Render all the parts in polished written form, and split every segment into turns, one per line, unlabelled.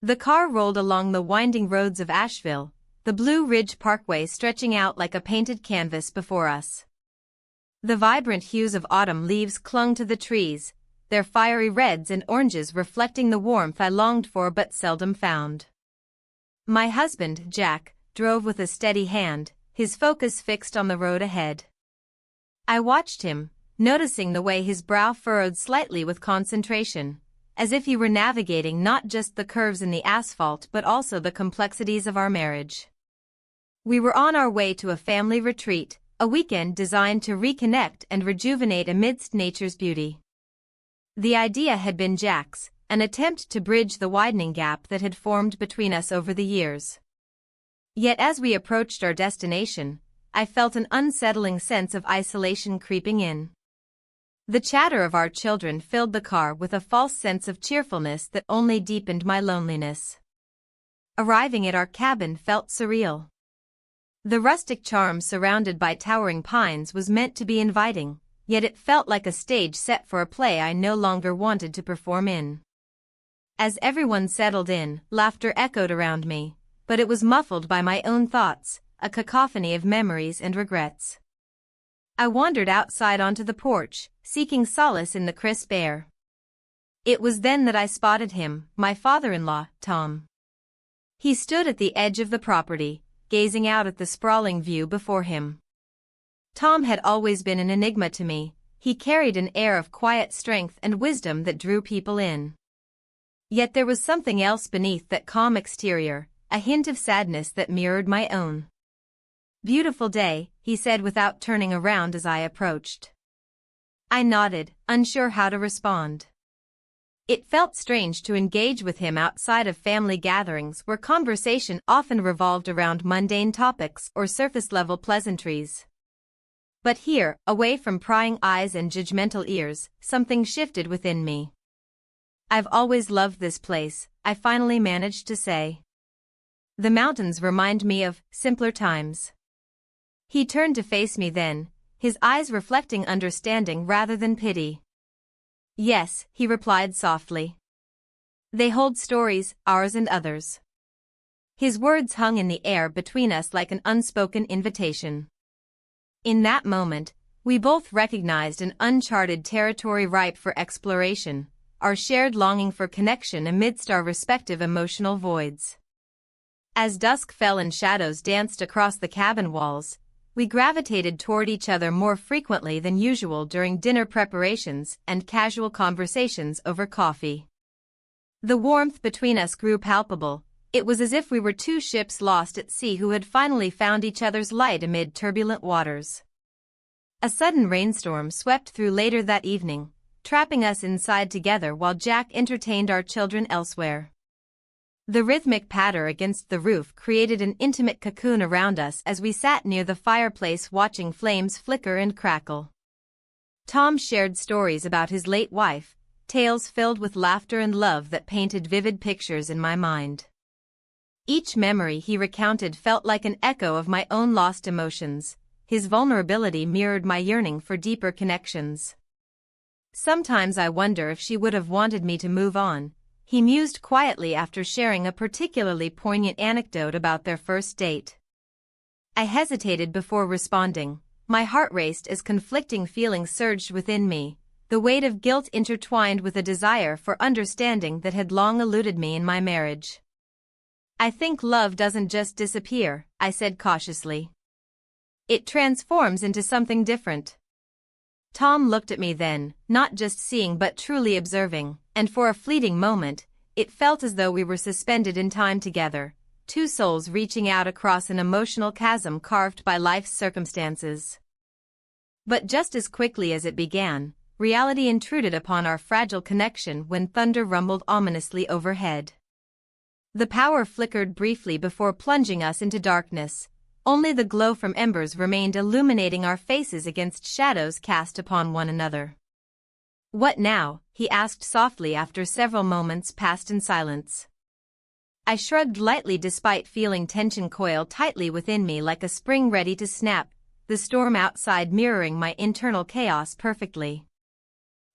The car rolled along the winding roads of Asheville, the Blue Ridge Parkway stretching out like a painted canvas before us. The vibrant hues of autumn leaves clung to the trees, their fiery reds and oranges reflecting the warmth I longed for but seldom found. My husband, Jack, drove with a steady hand, his focus fixed on the road ahead. I watched him, noticing the way his brow furrowed slightly with concentration, as if he were navigating not just the curves in the asphalt but also the complexities of our marriage. We were on our way to a family retreat, a weekend designed to reconnect and rejuvenate amidst nature's beauty. The idea had been Jack's, an attempt to bridge the widening gap that had formed between us over the years. Yet as we approached our destination, I felt an unsettling sense of isolation creeping in. The chatter of our children filled the car with a false sense of cheerfulness that only deepened my loneliness. Arriving at our cabin felt surreal. The rustic charm surrounded by towering pines was meant to be inviting, yet it felt like a stage set for a play I no longer wanted to perform in. As everyone settled in, laughter echoed around me, but it was muffled by my own thoughts, a cacophony of memories and regrets. I wandered outside onto the porch, seeking solace in the crisp air. It was then that I spotted him, my father-in-law, Tom. He stood at the edge of the property, gazing out at the sprawling view before him. Tom had always been an enigma to me. He carried an air of quiet strength and wisdom that drew people in. Yet there was something else beneath that calm exterior, a hint of sadness that mirrored my own. "Beautiful day," he said without turning around as I approached. I nodded, unsure how to respond. It felt strange to engage with him outside of family gatherings where conversation often revolved around mundane topics or surface-level pleasantries. But here, away from prying eyes and judgmental ears, something shifted within me. "I've always loved this place," I finally managed to say. "The mountains remind me of simpler times." He turned to face me then, his eyes reflecting understanding rather than pity. "Yes," he replied softly. "They hold stories, ours and others." His words hung in the air between us like an unspoken invitation. In that moment, we both recognized an uncharted territory ripe for exploration, our shared longing for connection amidst our respective emotional voids. As dusk fell and shadows danced across the cabin walls, we gravitated toward each other more frequently than usual during dinner preparations and casual conversations over coffee. The warmth between us grew palpable. It was as if we were two ships lost at sea who had finally found each other's light amid turbulent waters. A sudden rainstorm swept through later that evening, trapping us inside together while Jack entertained our children elsewhere. The rhythmic patter against the roof created an intimate cocoon around us as we sat near the fireplace watching flames flicker and crackle. Tom shared stories about his late wife, tales filled with laughter and love that painted vivid pictures in my mind. Each memory he recounted felt like an echo of my own lost emotions. His vulnerability mirrored my yearning for deeper connections. "Sometimes I wonder if she would have wanted me to move on," he mused quietly after sharing a particularly poignant anecdote about their first date. I hesitated before responding. My heart raced as conflicting feelings surged within me, the weight of guilt intertwined with a desire for understanding that had long eluded me in my marriage. "I think love doesn't just disappear," I said cautiously. "It transforms into something different." Tom looked at me then, not just seeing but truly observing, and for a fleeting moment, it felt as though we were suspended in time together, two souls reaching out across an emotional chasm carved by life's circumstances. But just as quickly as it began, reality intruded upon our fragile connection when thunder rumbled ominously overhead. The power flickered briefly before plunging us into darkness. Only the glow from embers remained illuminating our faces against shadows cast upon one another. "What now?" he asked softly after several moments passed in silence. I shrugged lightly despite feeling tension coil tightly within me like a spring ready to snap, the storm outside mirroring my internal chaos perfectly.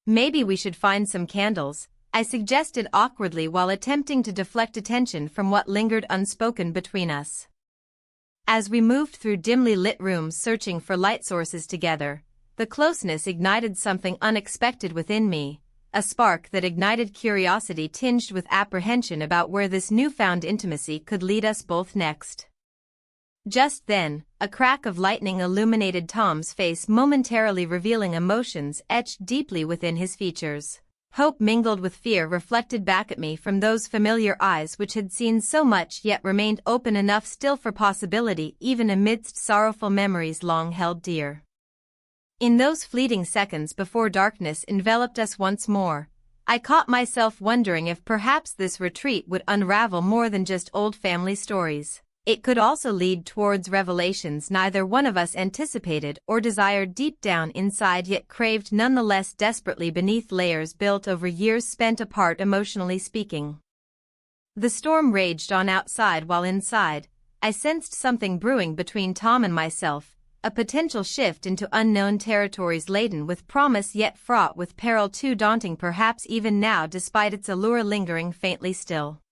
"Maybe we should find some candles," I suggested awkwardly while attempting to deflect attention from what lingered unspoken between us. As we moved through dimly lit rooms searching for light sources together, the closeness ignited something unexpected within me, a spark that ignited curiosity tinged with apprehension about where this newfound intimacy could lead us both next. Just then, a crack of lightning illuminated Tom's face, momentarily revealing emotions etched deeply within his features. Hope mingled with fear reflected back at me from those familiar eyes which had seen so much yet remained open enough still for possibility even amidst sorrowful memories long held dear. In those fleeting seconds before darkness enveloped us once more, I caught myself wondering if perhaps this retreat would unravel more than just old family stories. It could also lead towards revelations neither one of us anticipated or desired deep down inside yet craved nonetheless desperately beneath layers built over years spent apart emotionally speaking. The storm raged on outside while inside, I sensed something brewing between Tom and myself, a potential shift into unknown territories laden with promise yet fraught with peril too daunting perhaps even now despite its allure lingering faintly still.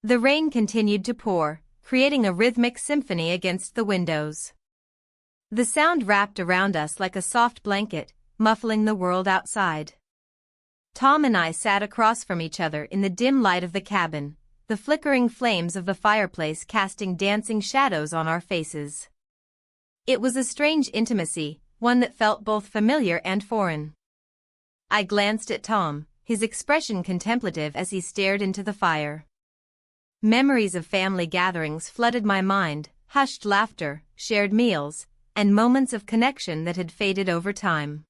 The rain continued to pour, creating a rhythmic symphony against the windows. The sound wrapped around us like a soft blanket, muffling the world outside. Tom and I sat across from each other in the dim light of the cabin, the flickering flames of the fireplace casting dancing shadows on our faces. It was a strange intimacy, one that felt both familiar and foreign. I glanced at Tom, his expression contemplative as he stared into the fire. Memories of family gatherings flooded my mind, hushed laughter, shared meals, and moments of connection that had faded over time.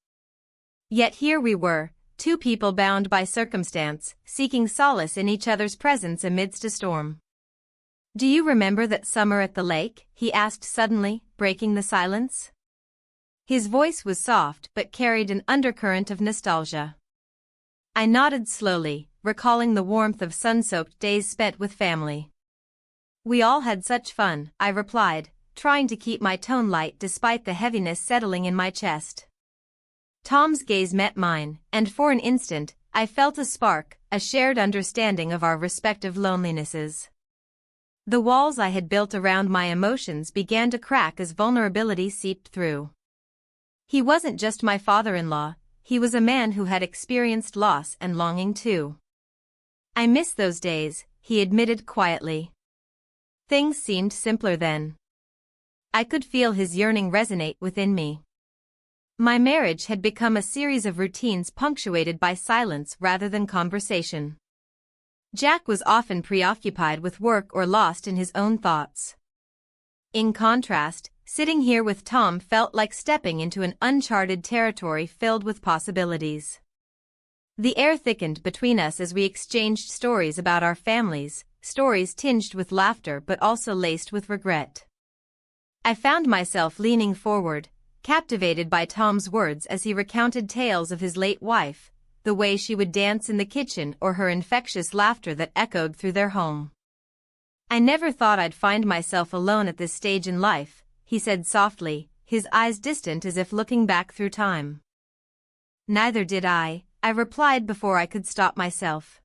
Yet here we were, two people bound by circumstance, seeking solace in each other's presence amidst a storm. "Do you remember that summer at the lake?" he asked suddenly, breaking the silence. His voice was soft but carried an undercurrent of nostalgia. I nodded slowly, recalling the warmth of sun-soaked days spent with family. "We all had such fun," I replied, trying to keep my tone light despite the heaviness settling in my chest. Tom's gaze met mine, and for an instant, I felt a spark, a shared understanding of our respective lonelinesses. The walls I had built around my emotions began to crack as vulnerability seeped through. He wasn't just my father-in-law, he was a man who had experienced loss and longing too. "I miss those days," he admitted quietly. "Things seemed simpler then." I could feel his yearning resonate within me. My marriage had become a series of routines punctuated by silence rather than conversation. Jack was often preoccupied with work or lost in his own thoughts. In contrast, sitting here with Tom felt like stepping into an uncharted territory filled with possibilities. The air thickened between us as we exchanged stories about our families, stories tinged with laughter but also laced with regret. I found myself leaning forward, captivated by Tom's words as he recounted tales of his late wife, the way she would dance in the kitchen or her infectious laughter that echoed through their home. "I never thought I'd find myself alone at this stage in life," he said softly, his eyes distant as if looking back through time. "Neither did I replied before I could stop myself."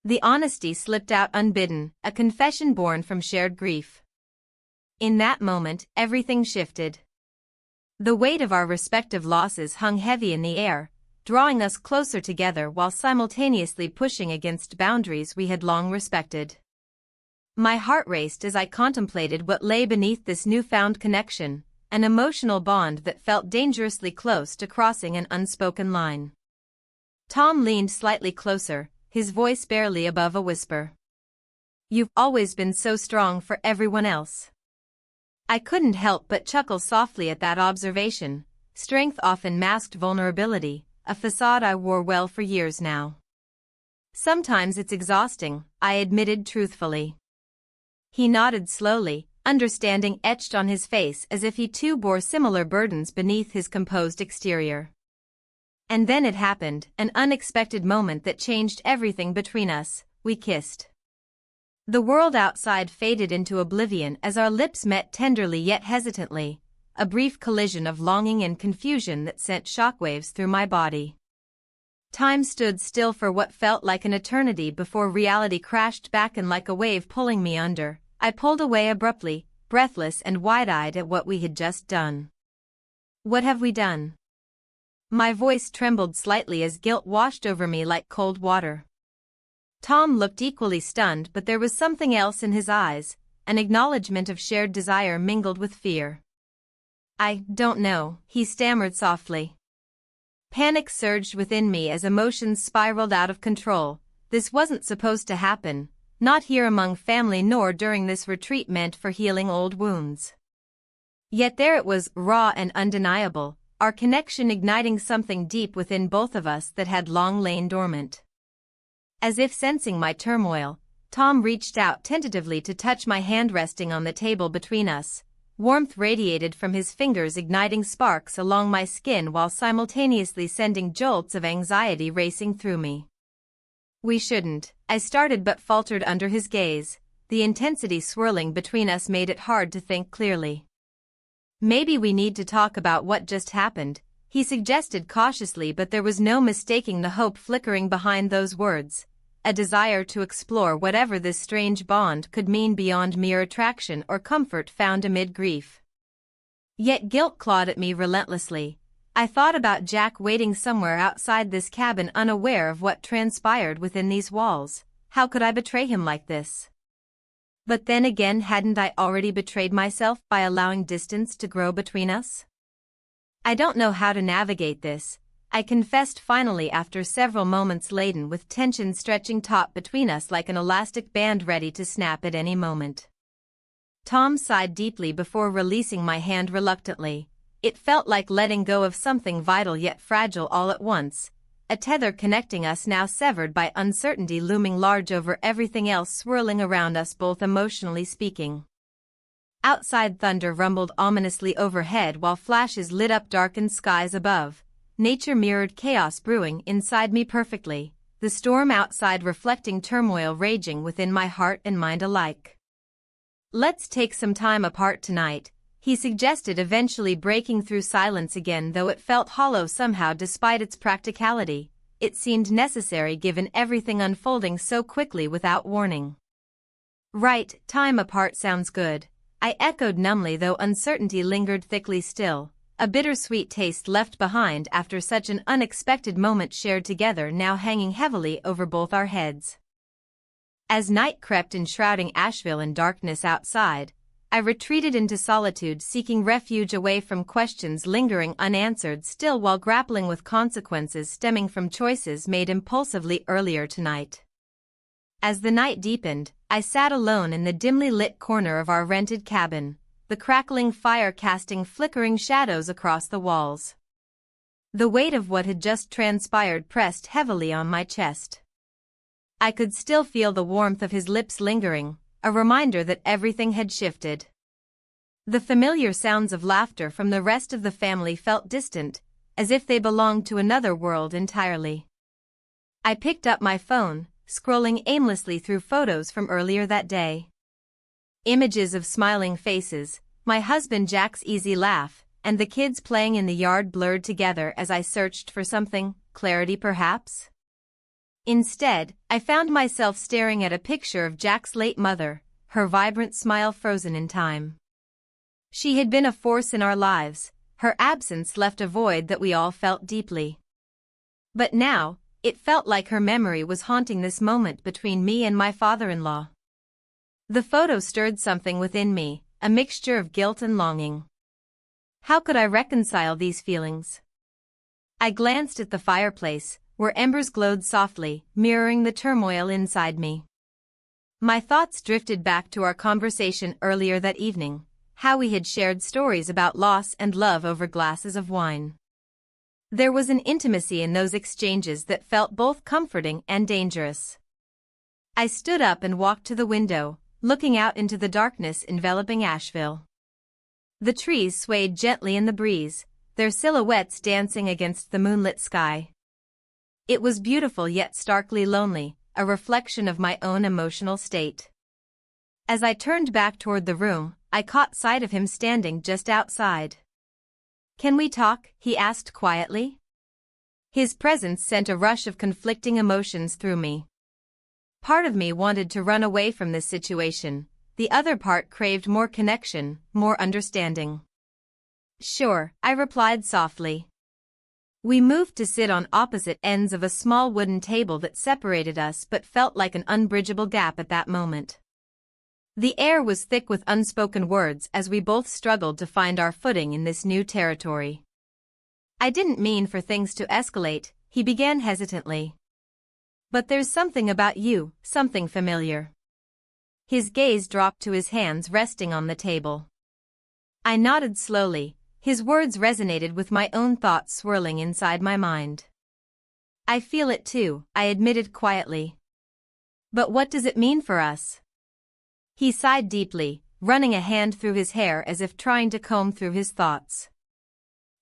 The honesty slipped out unbidden, a confession born from shared grief. In that moment, everything shifted. The weight of our respective losses hung heavy in the air, drawing us closer together while simultaneously pushing against boundaries we had long respected. My heart raced as I contemplated what lay beneath this newfound connection, an emotional bond that felt dangerously close to crossing an unspoken line. Tom leaned slightly closer, his voice barely above a whisper. "You've always been so strong for everyone else." I couldn't help but chuckle softly at that observation. Strength often masked vulnerability, a facade I wore well for years now. "Sometimes it's exhausting," I admitted truthfully. He nodded slowly, understanding etched on his face as if he too bore similar burdens beneath his composed exterior. And then it happened, an unexpected moment that changed everything between us. We kissed. The world outside faded into oblivion as our lips met tenderly yet hesitantly, a brief collision of longing and confusion that sent shockwaves through my body. Time stood still for what felt like an eternity before reality crashed back in like a wave pulling me under. I pulled away abruptly, breathless and wide-eyed at what we had just done. What have we done? My voice trembled slightly as guilt washed over me like cold water. Tom looked equally stunned, but there was something else in his eyes, an acknowledgement of shared desire mingled with fear. I don't know, he stammered softly. Panic surged within me as emotions spiraled out of control. This wasn't supposed to happen, not here among family nor during this retreat meant for healing old wounds. Yet there it was, raw and undeniable, our connection igniting something deep within both of us that had long lain dormant. As if sensing my turmoil, Tom reached out tentatively to touch my hand resting on the table between us. Warmth radiated from his fingers, igniting sparks along my skin while simultaneously sending jolts of anxiety racing through me. We shouldn't, I started but faltered under his gaze. The intensity swirling between us made it hard to think clearly. Maybe we need to talk about what just happened, he suggested cautiously, but there was no mistaking the hope flickering behind those words. A desire to explore whatever this strange bond could mean beyond mere attraction or comfort found amid grief. Yet guilt clawed at me relentlessly. I thought about Jack waiting somewhere outside this cabin, unaware of what transpired within these walls. How could I betray him like this? But then again, hadn't I already betrayed myself by allowing distance to grow between us? I don't know how to navigate this, I confessed finally after several moments laden with tension stretching taut between us like an elastic band ready to snap at any moment. Tom sighed deeply before releasing my hand reluctantly. It felt like letting go of something vital yet fragile all at once, a tether connecting us now severed by uncertainty looming large over everything else swirling around us, both emotionally speaking. Outside, thunder rumbled ominously overhead while flashes lit up darkened skies above. Nature mirrored chaos brewing inside me perfectly, the storm outside reflecting turmoil raging within my heart and mind alike. Let's take some time apart tonight, he suggested, eventually breaking through silence again, though it felt hollow somehow despite its practicality. It seemed necessary given everything unfolding so quickly without warning. Right, time apart sounds good, I echoed numbly, though uncertainty lingered thickly still. A bittersweet taste left behind after such an unexpected moment shared together, now hanging heavily over both our heads. As night crept enshrouding Asheville in darkness outside, I retreated into solitude, seeking refuge away from questions lingering unanswered still while grappling with consequences stemming from choices made impulsively earlier tonight. As the night deepened, I sat alone in the dimly lit corner of our rented cabin, the crackling fire casting flickering shadows across the walls. The weight of what had just transpired pressed heavily on my chest. I could still feel the warmth of his lips lingering, a reminder that everything had shifted. The familiar sounds of laughter from the rest of the family felt distant, as if they belonged to another world entirely. I picked up my phone, scrolling aimlessly through photos from earlier that day. Images of smiling faces, my husband Jack's easy laugh, and the kids playing in the yard blurred together as I searched for something, clarity perhaps? Instead, I found myself staring at a picture of Jack's late mother, her vibrant smile frozen in time. She had been a force in our lives, her absence left a void that we all felt deeply. But now, it felt like her memory was haunting this moment between me and my father-in-law. The photo stirred something within me, a mixture of guilt and longing. How could I reconcile these feelings? I glanced at the fireplace, where embers glowed softly, mirroring the turmoil inside me. My thoughts drifted back to our conversation earlier that evening, how we had shared stories about loss and love over glasses of wine. There was an intimacy in those exchanges that felt both comforting and dangerous. I stood up and walked to the window, looking out into the darkness enveloping Asheville. The trees swayed gently in the breeze, their silhouettes dancing against the moonlit sky. It was beautiful yet starkly lonely, a reflection of my own emotional state. As I turned back toward the room, I caught sight of him standing just outside. "Can we talk?" he asked quietly. His presence sent a rush of conflicting emotions through me. Part of me wanted to run away from this situation, the other part craved more connection, more understanding. "Sure," I replied softly. We moved to sit on opposite ends of a small wooden table that separated us but felt like an unbridgeable gap at that moment. The air was thick with unspoken words as we both struggled to find our footing in this new territory. "I didn't mean for things to escalate," he began hesitantly. "But there's something about you, something familiar." His gaze dropped to his hands resting on the table. I nodded slowly. His words resonated with my own thoughts swirling inside my mind. "I feel it too," I admitted quietly. "But what does it mean for us?" He sighed deeply, running a hand through his hair as if trying to comb through his thoughts.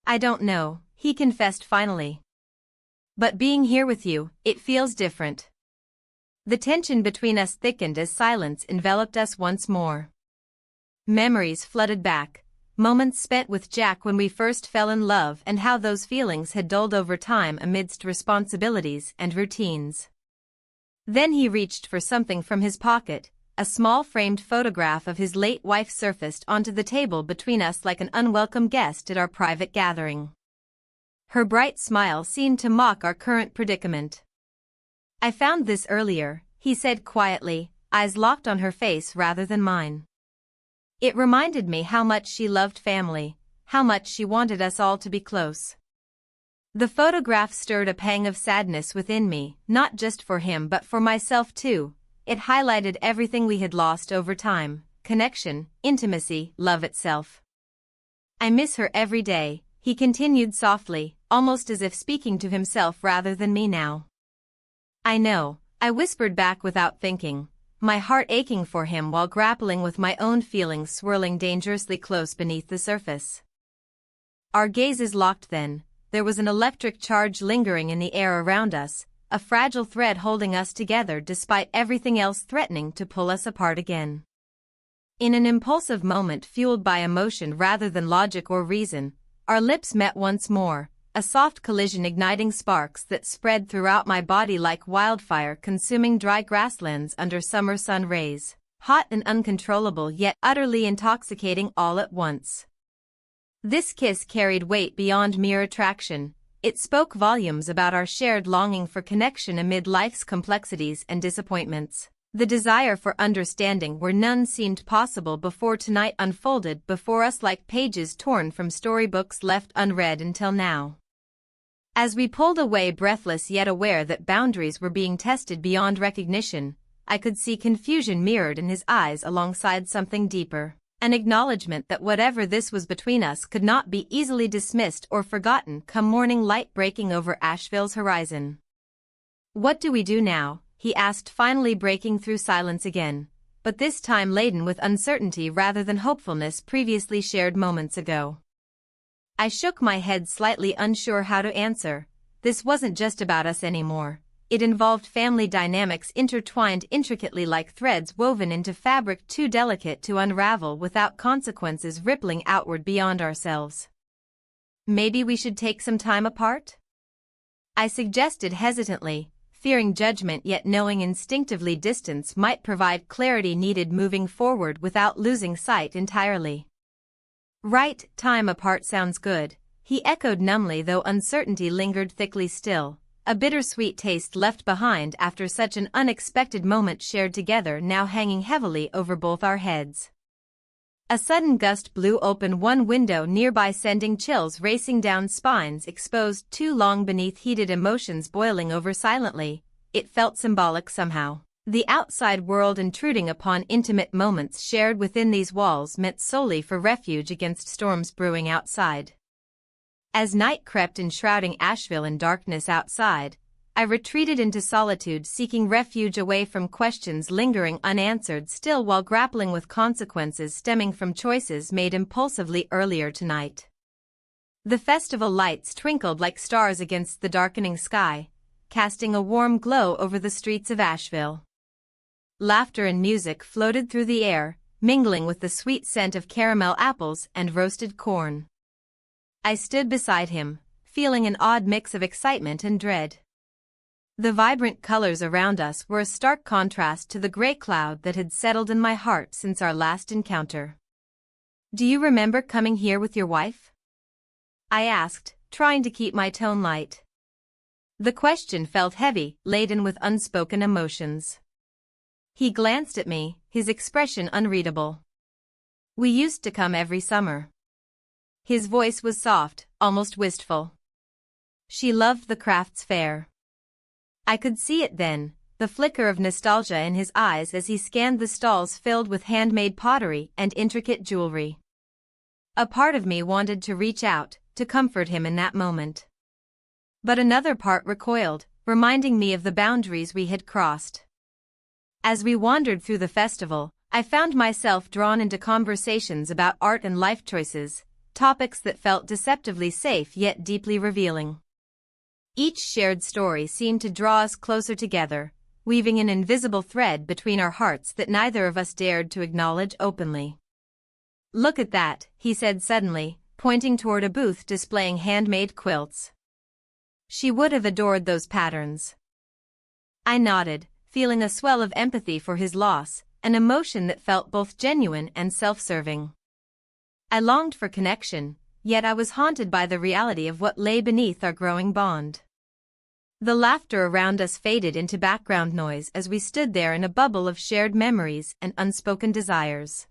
"I don't know," he confessed finally. "But being here with you, it feels different." The tension between us thickened as silence enveloped us once more. Memories flooded back, moments spent with Jack when we first fell in love and how those feelings had dulled over time amidst responsibilities and routines. Then he reached for something from his pocket. A small framed photograph of his late wife surfaced onto the table between us like an unwelcome guest at our private gathering. Her bright smile seemed to mock our current predicament. "I found this earlier," he said quietly, eyes locked on her face rather than mine. "It reminded me how much she loved family, how much she wanted us all to be close." The photograph stirred a pang of sadness within me, not just for him but for myself too. It highlighted everything we had lost over time: connection, intimacy, love itself. "I miss her every day," he continued softly, almost as if speaking to himself rather than me now. "I know," I whispered back without thinking, my heart aching for him while grappling with my own feelings swirling dangerously close beneath the surface. Our gazes locked then. There was an electric charge lingering in the air around us, a fragile thread holding us together despite everything else threatening to pull us apart again. In an impulsive moment fueled by emotion rather than logic or reason, our lips met once more, a soft collision igniting sparks that spread throughout my body like wildfire consuming dry grasslands under summer sun rays, hot and uncontrollable yet utterly intoxicating all at once. This kiss carried weight beyond mere attraction. It spoke volumes about our shared longing for connection amid life's complexities and disappointments, the desire for understanding where none seemed possible before tonight unfolded before us like pages torn from storybooks left unread until now. As we pulled away breathless yet aware that boundaries were being tested beyond recognition, I could see confusion mirrored in his eyes alongside something deeper. An acknowledgement that whatever this was between us could not be easily dismissed or forgotten come morning light breaking over Asheville's horizon. "What do we do now?" he asked, finally breaking through silence again, but this time laden with uncertainty rather than hopefulness previously shared moments ago. I shook my head slightly unsure how to answer. This wasn't just about us anymore. It involved family dynamics intertwined intricately like threads woven into fabric too delicate to unravel without consequences rippling outward beyond ourselves. "Maybe we should take some time apart?" I suggested hesitantly, fearing judgment yet knowing instinctively distance might provide clarity needed moving forward without losing sight entirely. "Right, time apart sounds good," he echoed numbly though uncertainty lingered thickly still. A bittersweet taste left behind after such an unexpected moment shared together now hanging heavily over both our heads. A sudden gust blew open one window nearby sending chills racing down spines exposed too long beneath heated emotions boiling over silently. It felt symbolic somehow. The outside world intruding upon intimate moments shared within these walls meant solely for refuge against storms brewing outside. As night crept enshrouding Asheville in darkness outside, I retreated into solitude seeking refuge away from questions lingering unanswered still while grappling with consequences stemming from choices made impulsively earlier tonight. The festival lights twinkled like stars against the darkening sky, casting a warm glow over the streets of Asheville. Laughter and music floated through the air, mingling with the sweet scent of caramel apples and roasted corn. I stood beside him, feeling an odd mix of excitement and dread. The vibrant colors around us were a stark contrast to the gray cloud that had settled in my heart since our last encounter. "Do you remember coming here with your wife?" I asked, trying to keep my tone light. The question felt heavy, laden with unspoken emotions. He glanced at me, his expression unreadable. "We used to come every summer." His voice was soft, almost wistful. "She loved the crafts fair." I could see it then, the flicker of nostalgia in his eyes as he scanned the stalls filled with handmade pottery and intricate jewelry. A part of me wanted to reach out, to comfort him in that moment. But another part recoiled, reminding me of the boundaries we had crossed. As we wandered through the festival, I found myself drawn into conversations about art and life choices, topics that felt deceptively safe yet deeply revealing. Each shared story seemed to draw us closer together, weaving an invisible thread between our hearts that neither of us dared to acknowledge openly. "Look at that," he said suddenly, pointing toward a booth displaying handmade quilts. "She would have adored those patterns." I nodded, feeling a swell of empathy for his loss, an emotion that felt both genuine and self-serving. I longed for connection, yet I was haunted by the reality of what lay beneath our growing bond. The laughter around us faded into background noise as we stood there in a bubble of shared memories and unspoken desires.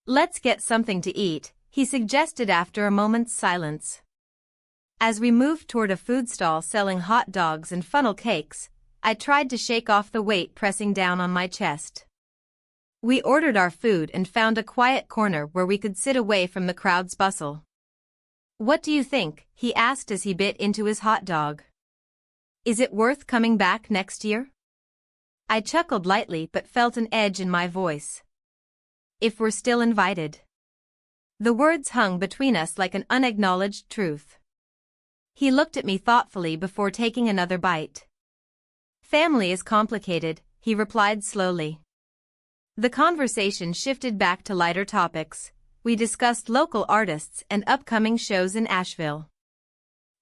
"Let's get something to eat," he suggested after a moment's silence. As we moved toward a food stall selling hot dogs and funnel cakes, I tried to shake off the weight pressing down on my chest. We ordered our food and found a quiet corner where we could sit away from the crowd's bustle. "What do you think?" he asked as he bit into his hot dog. "Is it worth coming back next year?" I chuckled lightly but felt an edge in my voice. "If we're still invited." The words hung between us like an unacknowledged truth. He looked at me thoughtfully before taking another bite. "Family is complicated," he replied slowly. The conversation shifted back to lighter topics. We discussed local artists and upcoming shows in Asheville.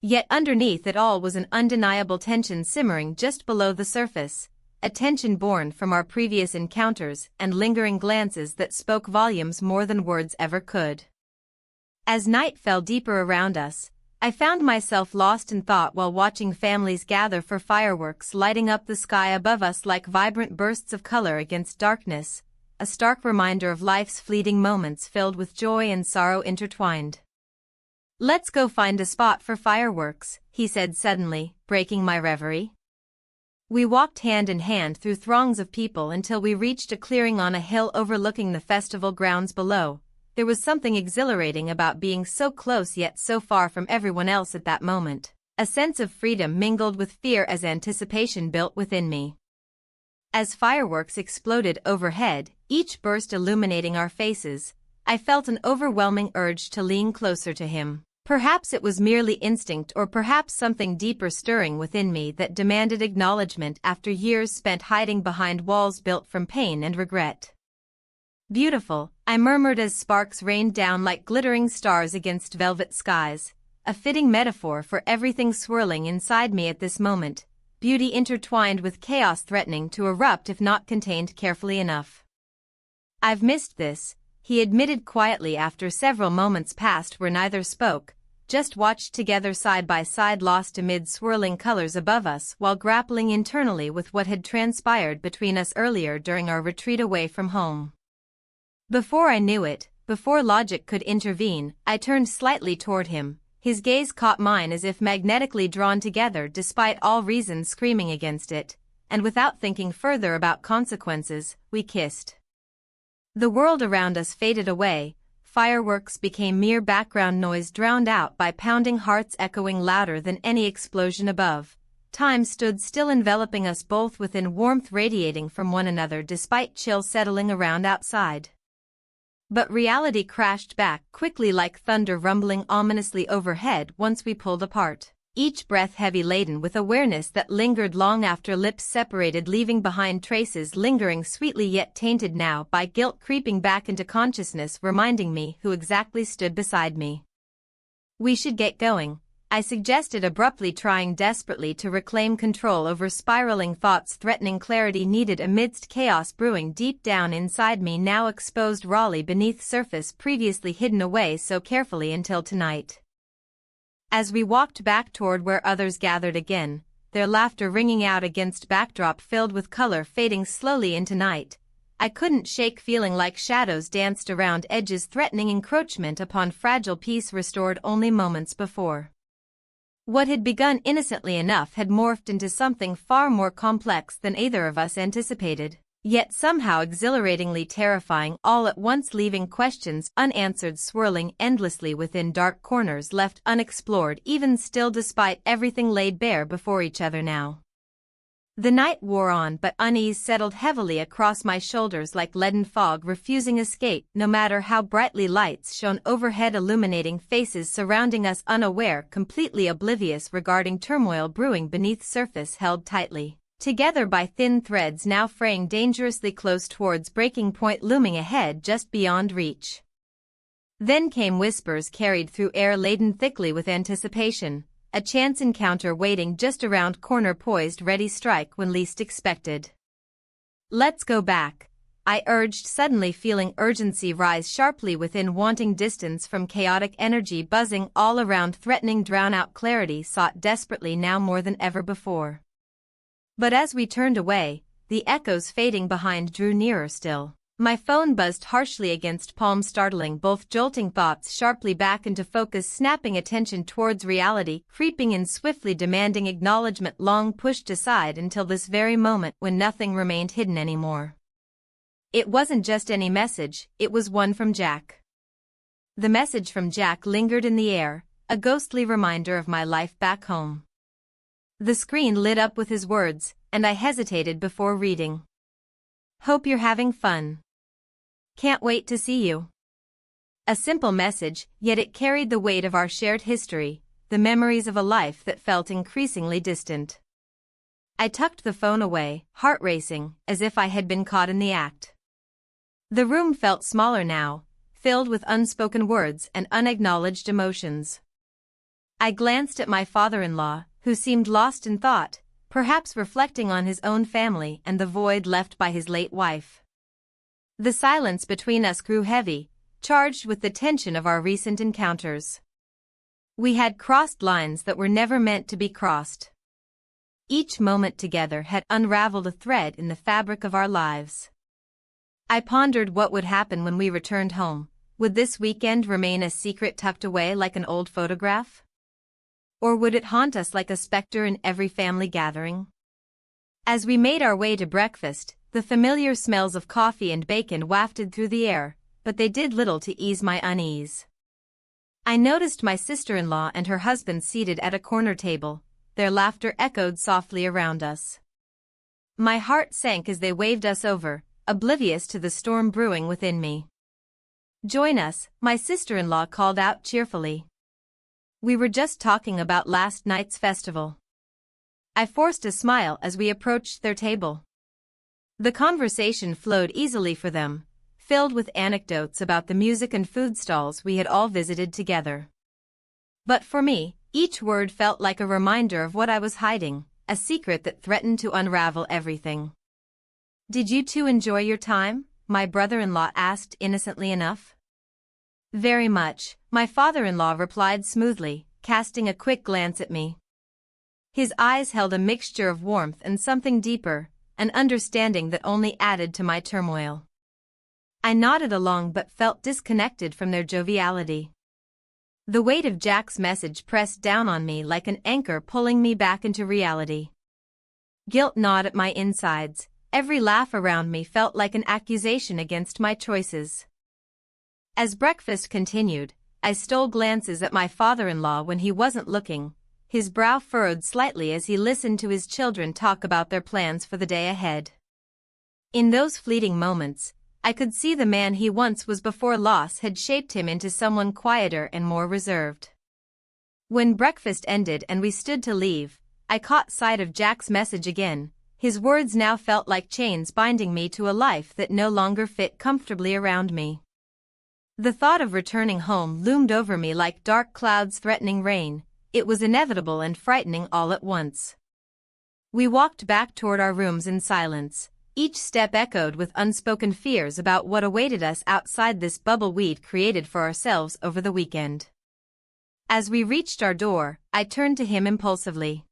Yet underneath it all was an undeniable tension simmering just below the surface, a tension born from our previous encounters and lingering glances that spoke volumes more than words ever could. As night fell deeper around us, I found myself lost in thought while watching families gather for fireworks lighting up the sky above us like vibrant bursts of color against darkness, a stark reminder of life's fleeting moments filled with joy and sorrow intertwined. "Let's go find a spot for fireworks," he said suddenly, breaking my reverie. We walked hand in hand through throngs of people until we reached a clearing on a hill overlooking the festival grounds below. There was something exhilarating about being so close yet so far from everyone else at that moment. A sense of freedom mingled with fear as anticipation built within me. As fireworks exploded overhead, each burst illuminating our faces, I felt an overwhelming urge to lean closer to him. Perhaps it was merely instinct or perhaps something deeper stirring within me that demanded acknowledgement after years spent hiding behind walls built from pain and regret. "Beautiful," I murmured as sparks rained down like glittering stars against velvet skies, a fitting metaphor for everything swirling inside me at this moment, beauty intertwined with chaos threatening to erupt if not contained carefully enough. "I've missed this," he admitted quietly after several moments passed where neither spoke, just watched together side by side lost amid swirling colors above us while grappling internally with what had transpired between us earlier during our retreat away from home. Before I knew it, before logic could intervene, I turned slightly toward him, his gaze caught mine as if magnetically drawn together despite all reason screaming against it, and without thinking further about consequences, we kissed. The world around us faded away, fireworks became mere background noise drowned out by pounding hearts echoing louder than any explosion above. Time stood still enveloping us both within warmth radiating from one another despite chill settling around outside. But reality crashed back quickly like thunder rumbling ominously overhead once we pulled apart, each breath heavy laden with awareness that lingered long after lips separated leaving behind traces lingering sweetly yet tainted now by guilt creeping back into consciousness reminding me who exactly stood beside me. "We should get going," I suggested abruptly, trying desperately to reclaim control over spiraling thoughts, threatening clarity needed amidst chaos brewing deep down inside me, now exposed rawly beneath surface previously hidden away so carefully until tonight. As we walked back toward where others gathered again, their laughter ringing out against backdrop filled with color fading slowly into night, I couldn't shake feeling like shadows danced around edges, threatening encroachment upon fragile peace restored only moments before. What had begun innocently enough had morphed into something far more complex than either of us anticipated, yet somehow exhilaratingly terrifying all at once, leaving questions unanswered swirling endlessly within dark corners left unexplored even still despite everything laid bare before each other now. The night wore on, but unease settled heavily across my shoulders like leaden fog refusing escape no matter how brightly lights shone overhead, illuminating faces surrounding us, unaware, completely oblivious regarding turmoil brewing beneath surface, held tightly together by thin threads now fraying dangerously close towards breaking point looming ahead just beyond reach. Then came whispers carried through air laden thickly with anticipation, a chance encounter waiting just around corner, poised ready strike when least expected. "Let's go back," I urged, suddenly feeling urgency rise sharply within, wanting distance from chaotic energy buzzing all around, threatening drown out clarity sought desperately now more than ever before. But as we turned away, the echoes fading behind drew nearer still. My phone buzzed harshly against palm, startling both jolting thoughts sharply back into focus, snapping attention towards reality, creeping in swiftly, demanding acknowledgement long pushed aside until this very moment when nothing remained hidden anymore. It wasn't just any message, it was one from Jack. The message from Jack lingered in the air, a ghostly reminder of my life back home. The screen lit up with his words, and I hesitated before reading. "Hope you're having fun. Can't wait to see you." A simple message, yet it carried the weight of our shared history, the memories of a life that felt increasingly distant. I tucked the phone away, heart racing, as if I had been caught in the act. The room felt smaller now, filled with unspoken words and unacknowledged emotions. I glanced at my father-in-law, who seemed lost in thought, perhaps reflecting on his own family and the void left by his late wife. The silence between us grew heavy, charged with the tension of our recent encounters. We had crossed lines that were never meant to be crossed. Each moment together had unraveled a thread in the fabric of our lives. I pondered what would happen when we returned home. Would this weekend remain a secret tucked away like an old photograph? Or would it haunt us like a specter in every family gathering? As we made our way to breakfast, the familiar smells of coffee and bacon wafted through the air, but they did little to ease my unease. I noticed my sister-in-law and her husband seated at a corner table, their laughter echoed softly around us. My heart sank as they waved us over, oblivious to the storm brewing within me. "Join us," my sister-in-law called out cheerfully. "We were just talking about last night's festival." I forced a smile as we approached their table. The conversation flowed easily for them, filled with anecdotes about the music and food stalls we had all visited together. But for me, each word felt like a reminder of what I was hiding, a secret that threatened to unravel everything. "Did you two enjoy your time?" my brother-in-law asked innocently enough. "Very much," my father-in-law replied smoothly, casting a quick glance at me. His eyes held a mixture of warmth and something deeper, an understanding that only added to my turmoil. I nodded along but felt disconnected from their joviality. The weight of Jack's message pressed down on me like an anchor, pulling me back into reality. Guilt gnawed at my insides, every laugh around me felt like an accusation against my choices. As breakfast continued, I stole glances at my father-in-law when he wasn't looking, his brow furrowed slightly as he listened to his children talk about their plans for the day ahead. In those fleeting moments, I could see the man he once was before loss had shaped him into someone quieter and more reserved. When breakfast ended and we stood to leave, I caught sight of Jack's message again. His words now felt like chains binding me to a life that no longer fit comfortably around me. The thought of returning home loomed over me like dark clouds threatening rain, it was inevitable and frightening all at once. We walked back toward our rooms in silence, each step echoed with unspoken fears about what awaited us outside this bubble we'd created for ourselves over the weekend. As we reached our door, I turned to him impulsively.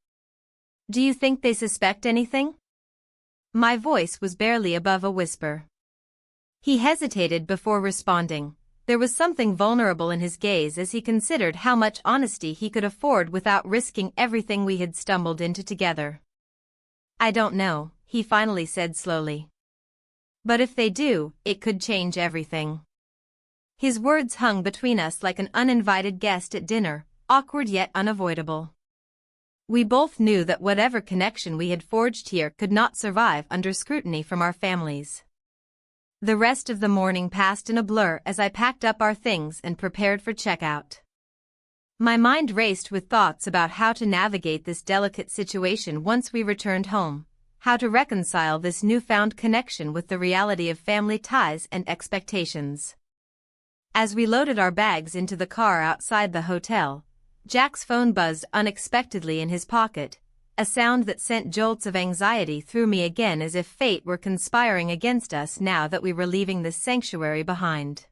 "Do you think they suspect anything?" My voice was barely above a whisper. He hesitated before responding. There was something vulnerable in his gaze as he considered how much honesty he could afford without risking everything we had stumbled into together. "I don't know," he finally said slowly. "But if they do, it could change everything." His words hung between us like an uninvited guest at dinner, awkward yet unavoidable. We both knew that whatever connection we had forged here could not survive under scrutiny from our families. The rest of the morning passed in a blur as I packed up our things and prepared for checkout. My mind raced with thoughts about how to navigate this delicate situation once we returned home, how to reconcile this newfound connection with the reality of family ties and expectations. As we loaded our bags into the car outside the hotel, Jack's phone buzzed unexpectedly in his pocket, a sound that sent jolts of anxiety through me again, as if fate were conspiring against us now that we were leaving this sanctuary behind.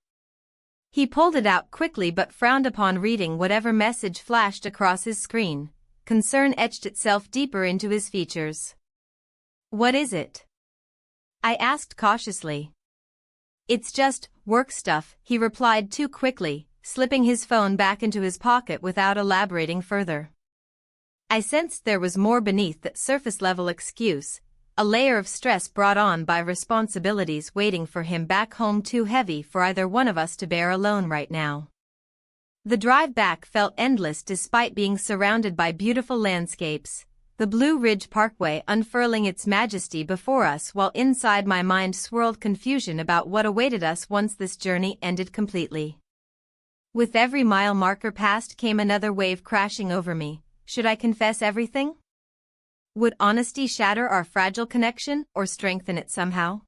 He pulled it out quickly but frowned upon reading whatever message flashed across his screen. Concern etched itself deeper into his features. "What is it?" I asked cautiously. "It's just work stuff," he replied too quickly, slipping his phone back into his pocket without elaborating further. I sensed there was more beneath that surface-level excuse, a layer of stress brought on by responsibilities waiting for him back home too heavy for either one of us to bear alone right now. The drive back felt endless despite being surrounded by beautiful landscapes, the Blue Ridge Parkway unfurling its majesty before us, while inside my mind swirled confusion about what awaited us once this journey ended completely. With every mile marker passed came another wave crashing over me. Should I confess everything? Would honesty shatter our fragile connection or strengthen it somehow?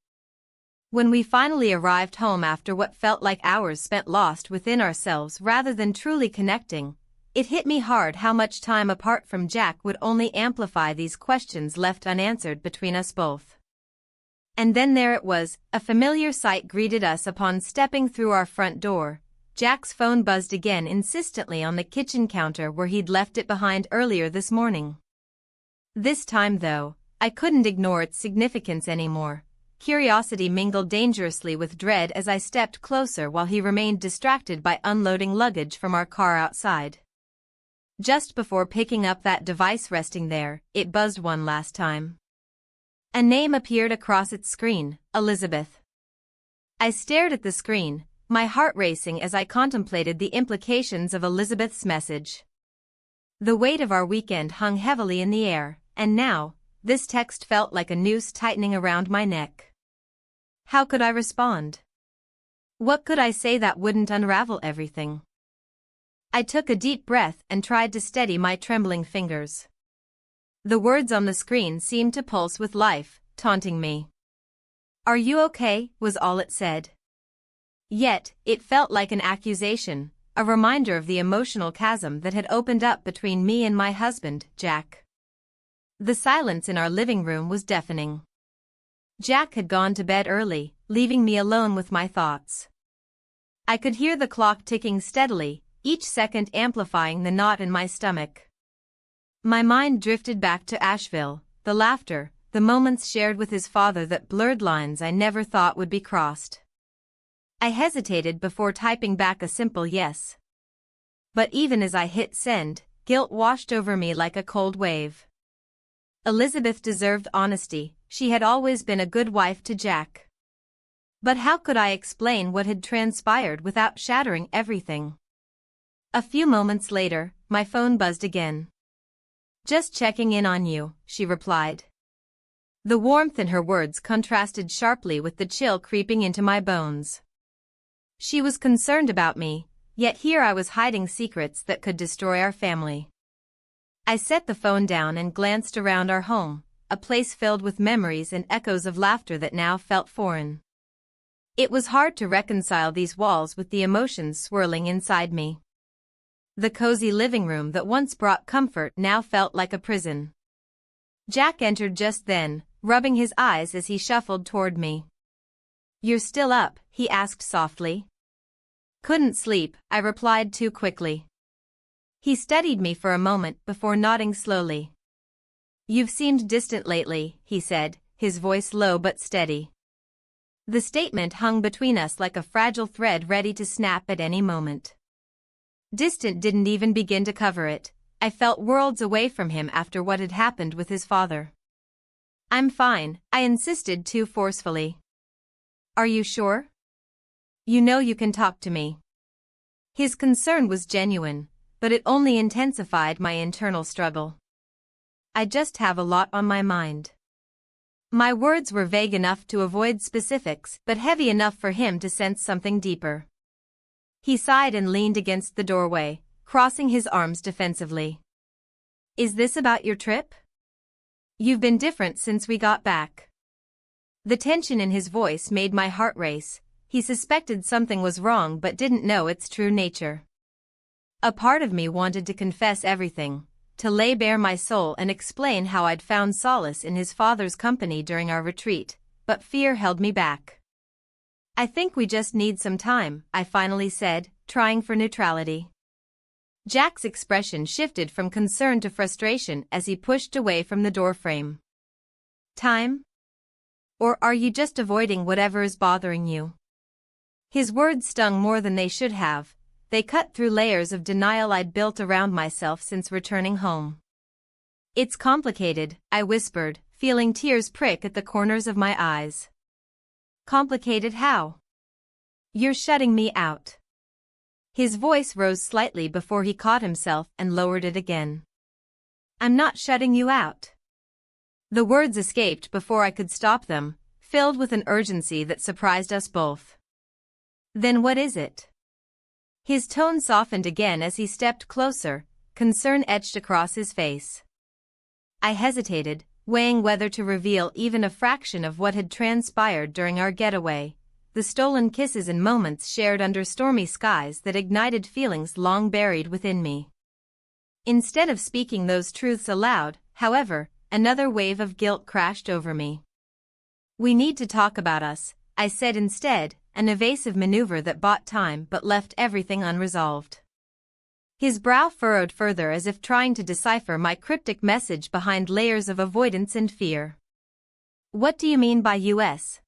When we finally arrived home after what felt like hours spent lost within ourselves rather than truly connecting, it hit me hard how much time apart from Jack would only amplify these questions left unanswered between us both. And then there it was, a familiar sight greeted us upon stepping through our front door. Jack's phone buzzed again insistently on the kitchen counter where he'd left it behind earlier this morning. This time though, I couldn't ignore its significance anymore. Curiosity mingled dangerously with dread as I stepped closer while he remained distracted by unloading luggage from our car outside. Just before picking up that device resting there, it buzzed one last time. A name appeared across its screen, Elizabeth. I stared at the screen, my heart racing as I contemplated the implications of Elizabeth's message. The weight of our weekend hung heavily in the air, and now, this text felt like a noose tightening around my neck. How could I respond? What could I say that wouldn't unravel everything? I took a deep breath and tried to steady my trembling fingers. The words on the screen seemed to pulse with life, taunting me. "Are you okay?" was all it said. Yet, it felt like an accusation, a reminder of the emotional chasm that had opened up between me and my husband, Jack. The silence in our living room was deafening. Jack had gone to bed early, leaving me alone with my thoughts. I could hear the clock ticking steadily, each second amplifying the knot in my stomach. My mind drifted back to Asheville, the laughter, the moments shared with his father that blurred lines I never thought would be crossed. I hesitated before typing back a simple yes. But even as I hit send, guilt washed over me like a cold wave. Elizabeth deserved honesty, she had always been a good wife to Jack. But how could I explain what had transpired without shattering everything? A few moments later, my phone buzzed again. "Just checking in on you," she replied. The warmth in her words contrasted sharply with the chill creeping into my bones. She was concerned about me, yet here I was hiding secrets that could destroy our family. I set the phone down and glanced around our home, a place filled with memories and echoes of laughter that now felt foreign. It was hard to reconcile these walls with the emotions swirling inside me. The cozy living room that once brought comfort now felt like a prison. Jack entered just then, rubbing his eyes as he shuffled toward me. "You're still up?" he asked softly. "Couldn't sleep," I replied too quickly. He studied me for a moment before nodding slowly. "You've seemed distant lately," he said, his voice low but steady. The statement hung between us like a fragile thread ready to snap at any moment. Distant didn't even begin to cover it. I felt worlds away from him after what had happened with his father. "I'm fine," I insisted too forcefully. "Are you sure? You know you can talk to me." His concern was genuine, but it only intensified my internal struggle. "I just have a lot on my mind." My words were vague enough to avoid specifics but heavy enough for him to sense something deeper. He sighed and leaned against the doorway, crossing his arms defensively. "Is this about your trip? You've been different since we got back." The tension in his voice made my heart race. He suspected something was wrong but didn't know its true nature. A part of me wanted to confess everything, to lay bare my soul and explain how I'd found solace in his father's company during our retreat, but fear held me back. "I think we just need some time," I finally said, trying for neutrality. Jack's expression shifted from concern to frustration as he pushed away from the doorframe. "Time? Or are you just avoiding whatever is bothering you?" His words stung more than they should have. They cut through layers of denial I'd built around myself since returning home. "It's complicated," I whispered, feeling tears prick at the corners of my eyes. "Complicated how?" "You're shutting me out." His voice rose slightly before he caught himself and lowered it again. "I'm not shutting you out." The words escaped before I could stop them, filled with an urgency that surprised us both. "Then what is it?" His tone softened again as he stepped closer, concern etched across his face. I hesitated, weighing whether to reveal even a fraction of what had transpired during our getaway, the stolen kisses and moments shared under stormy skies that ignited feelings long buried within me. Instead of speaking those truths aloud, however, another wave of guilt crashed over me. "We need to talk about us," I said instead, an evasive maneuver that bought time but left everything unresolved. His brow furrowed further as if trying to decipher my cryptic message behind layers of avoidance and fear. "What do you mean by US?"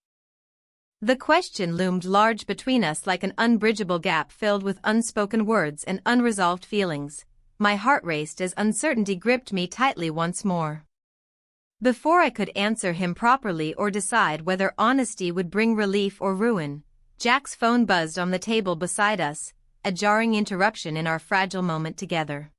The question loomed large between us like an unbridgeable gap filled with unspoken words and unresolved feelings. My heart raced as uncertainty gripped me tightly once more. Before I could answer him properly or decide whether honesty would bring relief or ruin, Jack's phone buzzed on the table beside us, a jarring interruption in our fragile moment together.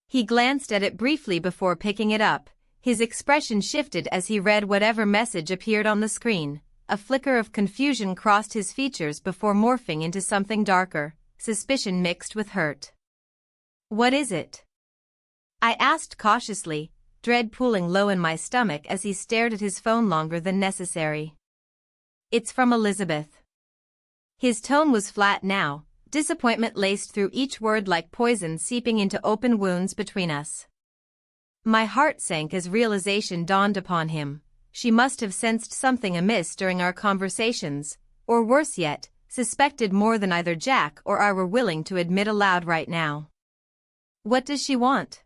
He glanced at it briefly before picking it up. His expression shifted as he read whatever message appeared on the screen. A flicker of confusion crossed his features before morphing into something darker, suspicion mixed with hurt. "What is it?" I asked cautiously, dread pooling low in my stomach as he stared at his phone longer than necessary. "It's from Elizabeth." His tone was flat now, disappointment laced through each word like poison seeping into open wounds between us. My heart sank as realization dawned upon him. She must have sensed something amiss during our conversations, or worse yet, suspected more than either Jack or I were willing to admit aloud right now. "What does she want?"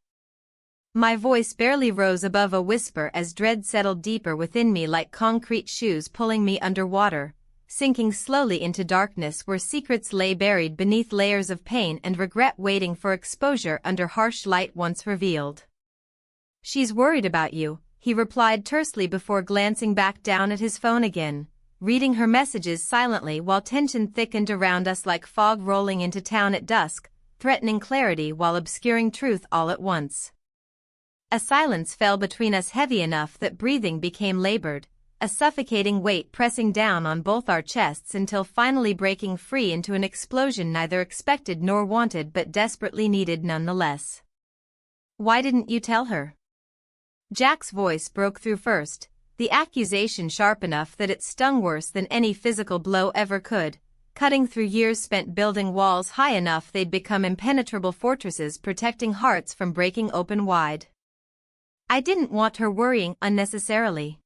My voice barely rose above a whisper as dread settled deeper within me like concrete shoes pulling me underwater, sinking slowly into darkness where secrets lay buried beneath layers of pain and regret waiting for exposure under harsh light once revealed. "She's worried about you," he replied tersely before glancing back down at his phone again, reading her messages silently while tension thickened around us like fog rolling into town at dusk, threatening clarity while obscuring truth all at once. A silence fell between us heavy enough that breathing became labored, a suffocating weight pressing down on both our chests until finally breaking free into an explosion neither expected nor wanted but desperately needed nonetheless. "Why didn't you tell her?" Jack's voice broke through first, the accusation sharp enough that it stung worse than any physical blow ever could. cutting through years spent building walls high enough they'd become impenetrable fortresses protecting hearts from breaking open wide. I didn't want her worrying unnecessarily.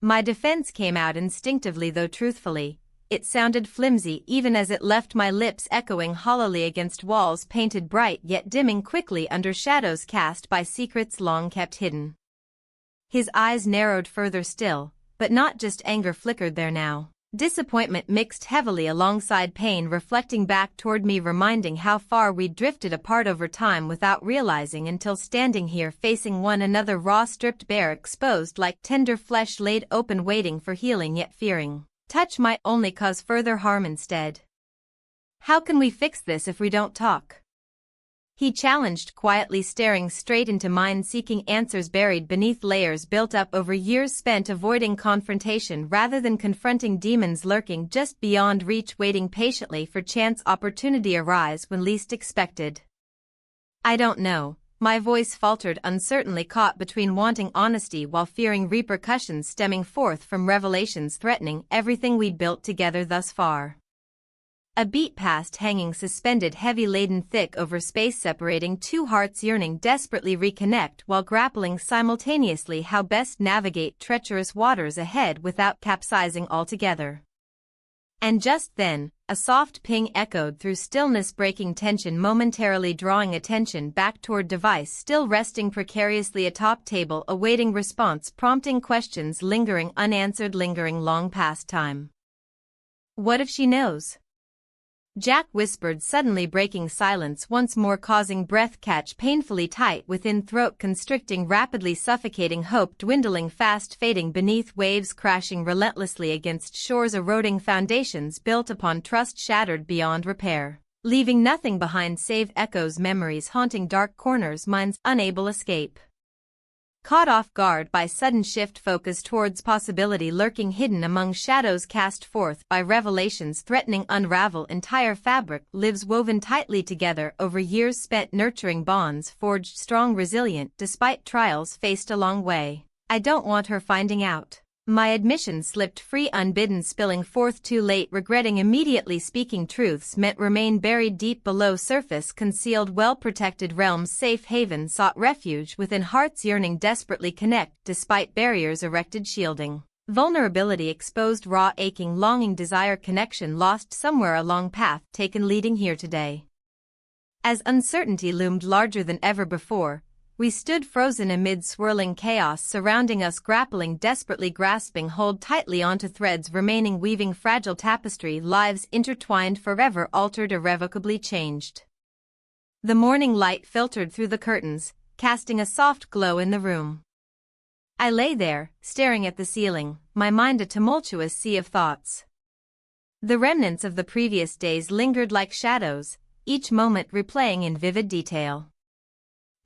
My defense came out instinctively, though truthfully, it sounded flimsy even as it left my lips echoing hollowly against walls painted bright yet dimming quickly under shadows cast by secrets long kept hidden. His eyes narrowed further still, but not just anger flickered there now. Disappointment mixed heavily alongside pain reflecting back toward me, reminding how far we'd drifted apart over time without realizing until standing here facing one another, raw, stripped bare, exposed like tender flesh laid open, waiting for healing yet fearing touch might only cause further harm instead. How can we fix this if we don't talk? He challenged, quietly staring straight into mine, seeking answers buried beneath layers built up over years spent avoiding confrontation rather than confronting demons lurking just beyond reach, waiting patiently for chance opportunity arise when least expected. I don't know. My voice faltered uncertainly, caught between wanting honesty while fearing repercussions stemming forth from revelations threatening everything we'd built together thus far. A beat passed, hanging suspended, heavy laden thick over space, separating two hearts yearning desperately reconnect while grappling simultaneously how best navigate treacherous waters ahead without capsizing altogether. And just then, a soft ping echoed through stillness, breaking tension, momentarily drawing attention back toward device still resting precariously atop table, awaiting response, prompting questions lingering unanswered, lingering long past time. What if she knows? Jack whispered, suddenly breaking silence once more, causing breath catch painfully tight within throat, constricting, rapidly suffocating, hope dwindling fast, fading beneath waves crashing relentlessly against shores, eroding foundations built upon trust shattered beyond repair, leaving nothing behind save echoes, memories haunting dark corners, minds unable escape. Caught off guard by sudden shift focus towards possibility lurking hidden among shadows cast forth by revelations threatening unravel entire fabric, lives woven tightly together over years spent nurturing bonds forged strong, resilient despite trials faced along way. I don't want her finding out. My admission slipped free unbidden, spilling forth too late, regretting immediately. Speaking truths meant remain buried deep below surface, concealed, well-protected realms, safe haven sought refuge within hearts yearning desperately connect despite barriers erected shielding. Vulnerability exposed, raw, aching, longing, desire, connection lost somewhere along path taken leading here today. As uncertainty loomed larger than ever before, we stood frozen amid swirling chaos surrounding us, grappling desperately, grasping hold tightly onto threads remaining, weaving fragile tapestry, lives intertwined, forever altered, irrevocably changed. The morning light filtered through the curtains, casting a soft glow in the room. I lay there, staring at the ceiling, my mind a tumultuous sea of thoughts. The remnants of the previous days lingered like shadows, each moment replaying in vivid detail.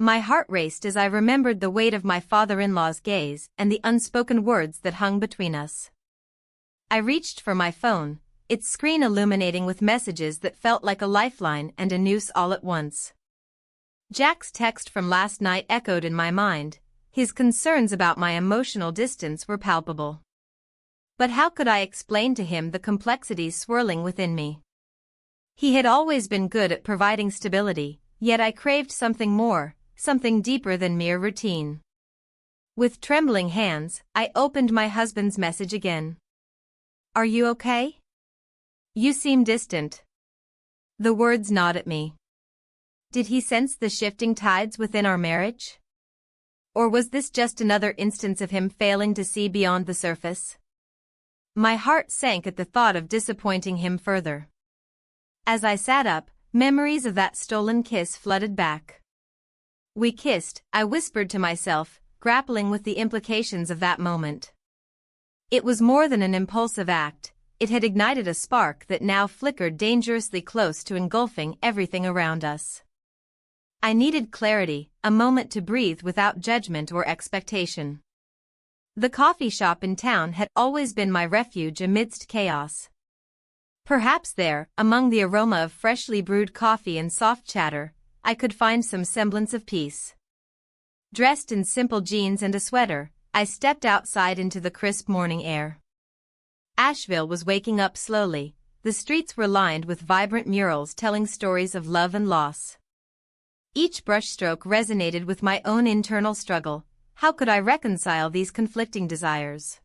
My heart raced as I remembered the weight of my father-in-law's gaze and the unspoken words that hung between us. I reached for my phone, its screen illuminating with messages that felt like a lifeline and a noose all at once. Jack's text from last night echoed in my mind. His concerns about my emotional distance were palpable. But how could I explain to him the complexities swirling within me? He had always been good at providing stability, yet I craved something more. Something deeper than mere routine. With trembling hands, I opened my husband's message again. Are you okay? You seem distant. The words gnawed at me. Did he sense the shifting tides within our marriage? Or was this just another instance of him failing to see beyond the surface? My heart sank at the thought of disappointing him further. As I sat up, memories of that stolen kiss flooded back. We kissed, I whispered to myself, grappling with the implications of that moment. It was more than an impulsive act, it had ignited a spark that now flickered dangerously close to engulfing everything around us. I needed clarity, a moment to breathe without judgment or expectation. The coffee shop in town had always been my refuge amidst chaos. Perhaps there, among the aroma of freshly brewed coffee and soft chatter, I could find some semblance of peace. Dressed in simple jeans and a sweater, I stepped outside into the crisp morning air. Asheville was waking up slowly, the the streets were lined with vibrant murals telling stories of love and loss. Each brushstroke resonated with my own internal struggle. How could I reconcile these conflicting desires?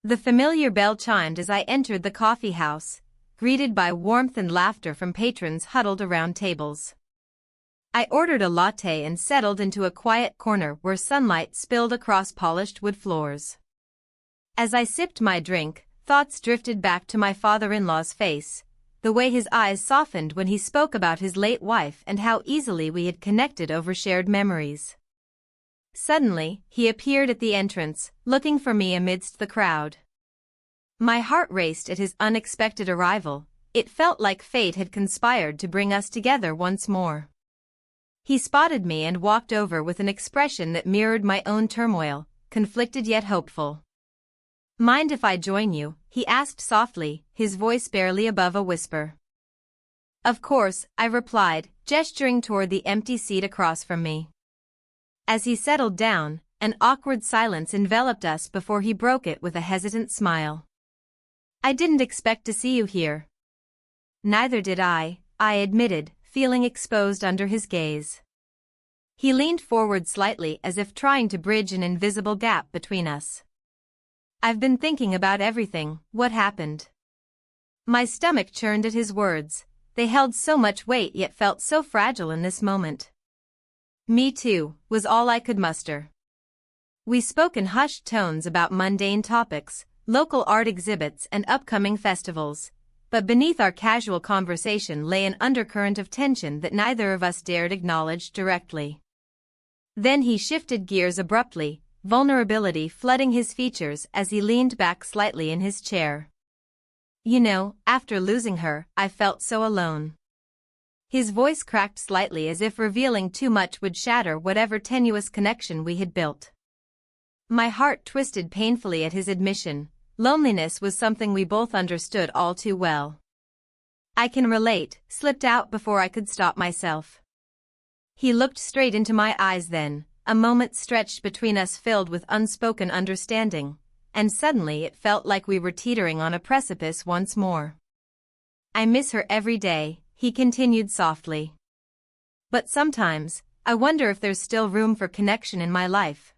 The familiar bell chimed as I entered the coffee house, greeted by warmth and laughter from patrons huddled around tables. I ordered a latte and settled into a quiet corner where sunlight spilled across polished wood floors. As I sipped my drink, thoughts drifted back to my father-in-law's face, the way his eyes softened when he spoke about his late wife and how easily we had connected over shared memories. Suddenly, he appeared at the entrance, looking for me amidst the crowd. My heart raced at his unexpected arrival. It felt like fate had conspired to bring us together once more. He spotted me and walked over with an expression that mirrored my own turmoil, conflicted yet hopeful. "Mind if I join you?" he asked softly, his voice barely above a whisper. "Of course," I replied, gesturing toward the empty seat across from me. As he settled down, an awkward silence enveloped us before he broke it with a hesitant smile. "I didn't expect to see you here." "Neither did I admitted, feeling exposed under his gaze. He leaned forward slightly as if trying to bridge an invisible gap between us. "I've been thinking about everything. What happened?" My stomach churned at his words. They held so much weight yet felt so fragile in this moment. "Me too," was all I could muster. We spoke in hushed tones about mundane topics, local art exhibits and upcoming festivals, but beneath our casual conversation lay an undercurrent of tension that neither of us dared acknowledge directly. Then he shifted gears abruptly, vulnerability flooding his features as he leaned back slightly in his chair. "You know, after losing her, I felt so alone." His voice cracked slightly as if revealing too much would shatter whatever tenuous connection we had built. My heart twisted painfully at his admission. Loneliness was something we both understood all too well. "I can relate," slipped out before I could stop myself. He looked straight into my eyes then, a moment stretched between us filled with unspoken understanding, and suddenly it felt like we were teetering on a precipice once more. "I miss her every day," he continued softly. "But sometimes, I wonder if there's still room for connection in my life."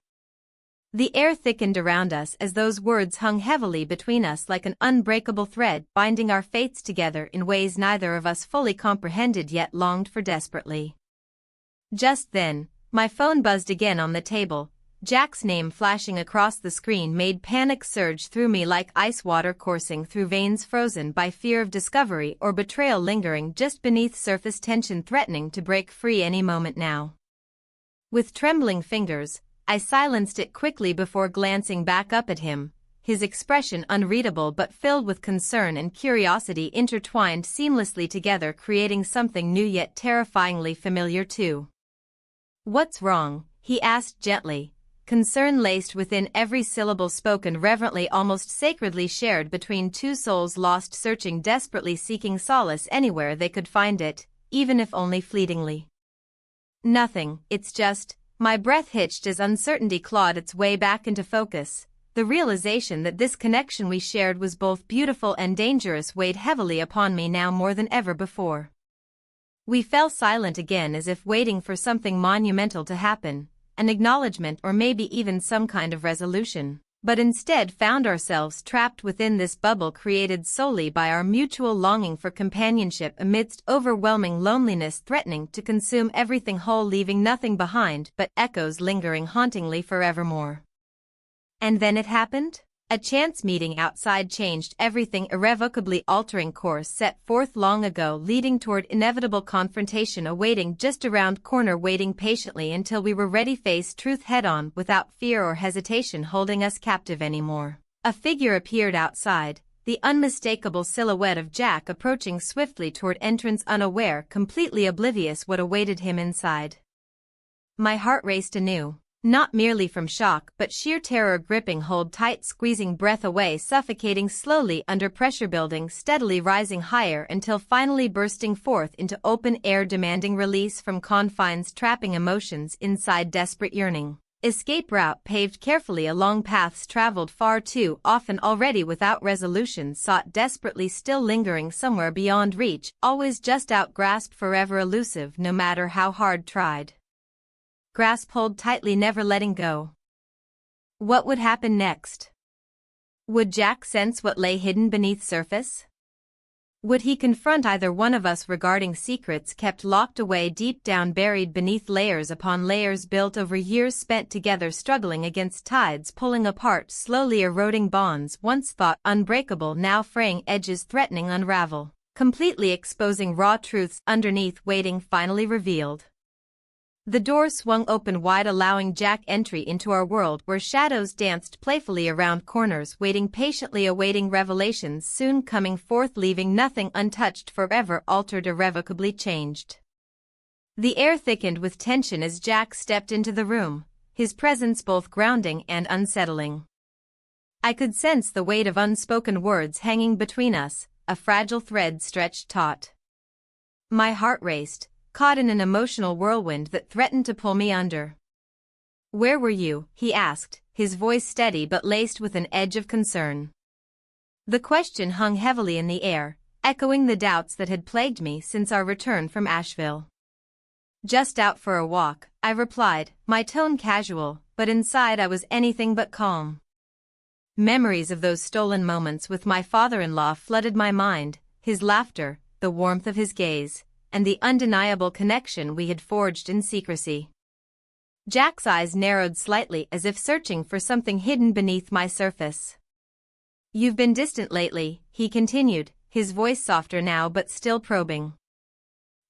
The air thickened around us as those words hung heavily between us like an unbreakable thread binding our fates together in ways neither of us fully comprehended yet longed for desperately. Just then, my phone buzzed again on the table. Jack's name flashing across the screen made panic surge through me like ice water coursing through veins frozen by fear of discovery or betrayal lingering just beneath surface tension threatening to break free any moment now. With trembling fingers, I silenced it quickly before glancing back up at him, his expression unreadable but filled with concern and curiosity intertwined seamlessly together creating something new yet terrifyingly familiar too. "What's wrong?" he asked gently, concern laced within every syllable spoken reverently almost sacredly shared between two souls lost searching desperately seeking solace anywhere they could find it, even if only fleetingly. "Nothing, it's just," my breath hitched as uncertainty clawed its way back into focus. The realization that this connection we shared was both beautiful and dangerous weighed heavily upon me now more than ever before. We fell silent again as if waiting for something monumental to happen, an acknowledgement or maybe even some kind of resolution, but instead found ourselves trapped within this bubble created solely by our mutual longing for companionship amidst overwhelming loneliness threatening to consume everything whole leaving nothing behind but echoes lingering hauntingly forevermore. And then it happened? A chance meeting outside changed everything irrevocably altering course set forth long ago leading toward inevitable confrontation awaiting just around corner waiting patiently until we were ready face truth head-on without fear or hesitation holding us captive anymore. A figure appeared outside, the unmistakable silhouette of Jack approaching swiftly toward entrance unaware completely oblivious what awaited him inside. My heart raced anew. Not merely from shock but sheer terror gripping hold tight squeezing breath away suffocating slowly under pressure building steadily rising higher until finally bursting forth into open air demanding release from confines trapping emotions inside desperate yearning. Escape route paved carefully along paths traveled far too often already without resolution, sought desperately, still lingering somewhere beyond reach, always just out, grasped, forever elusive no matter how hard tried. Grasp, hold tightly, never letting go. What would happen next? Would Jack sense what lay hidden beneath surface? Would he confront either one of us regarding secrets kept locked away deep down, buried beneath layers upon layers built over years spent together, struggling against tides pulling apart, slowly eroding bonds once thought unbreakable, now fraying, edges threatening unravel, completely exposing raw truths underneath waiting, finally revealed. The door swung open wide, allowing Jack entry into our world where shadows danced playfully around corners, waiting, patiently awaiting revelations soon coming forth, leaving nothing untouched, forever altered, irrevocably changed. The air thickened with tension as Jack stepped into the room, his presence both grounding and unsettling. I could sense the weight of unspoken words hanging between us, a fragile thread stretched taut. My heart raced, caught in an emotional whirlwind that threatened to pull me under. "Where were you?" he asked, his voice steady but laced with an edge of concern. The question hung heavily in the air, echoing the doubts that had plagued me since our return from Asheville. "Just out for a walk," I replied, my tone casual, but inside I was anything but calm. Memories of those stolen moments with my father-in-law flooded my mind, his laughter, the warmth of his gaze, and the undeniable connection we had forged in secrecy. Jack's eyes narrowed slightly as if searching for something hidden beneath my surface. "You've been distant lately," he continued, his voice softer now but still probing.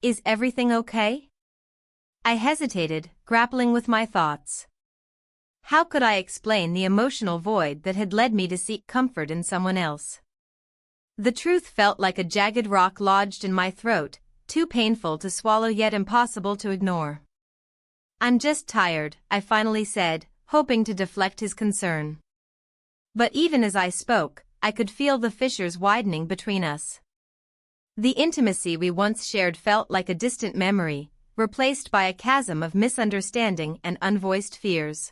"Is everything okay?" I hesitated, grappling with my thoughts. How could I explain the emotional void that had led me to seek comfort in someone else? The truth felt like a jagged rock lodged in my throat, too painful to swallow yet impossible to ignore. "I'm just tired," I finally said, hoping to deflect his concern. But even as I spoke, I could feel the fissures widening between us. The intimacy we once shared felt like a distant memory, replaced by a chasm of misunderstanding and unvoiced fears.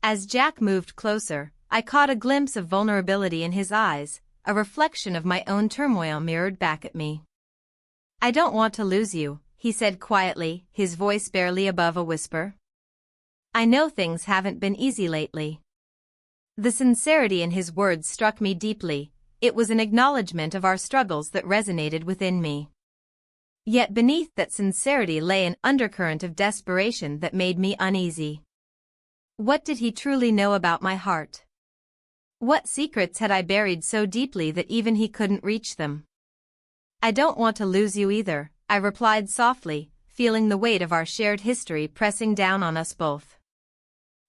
As Jack moved closer, I caught a glimpse of vulnerability in his eyes, a reflection of my own turmoil mirrored back at me. "I don't want to lose you," he said quietly, his voice barely above a whisper. "I know things haven't been easy lately." The sincerity in his words struck me deeply. It was an acknowledgement of our struggles that resonated within me. Yet beneath that sincerity lay an undercurrent of desperation that made me uneasy. What did he truly know about my heart? What secrets had I buried so deeply that even he couldn't reach them? "I don't want to lose you either," I replied softly, feeling the weight of our shared history pressing down on us both.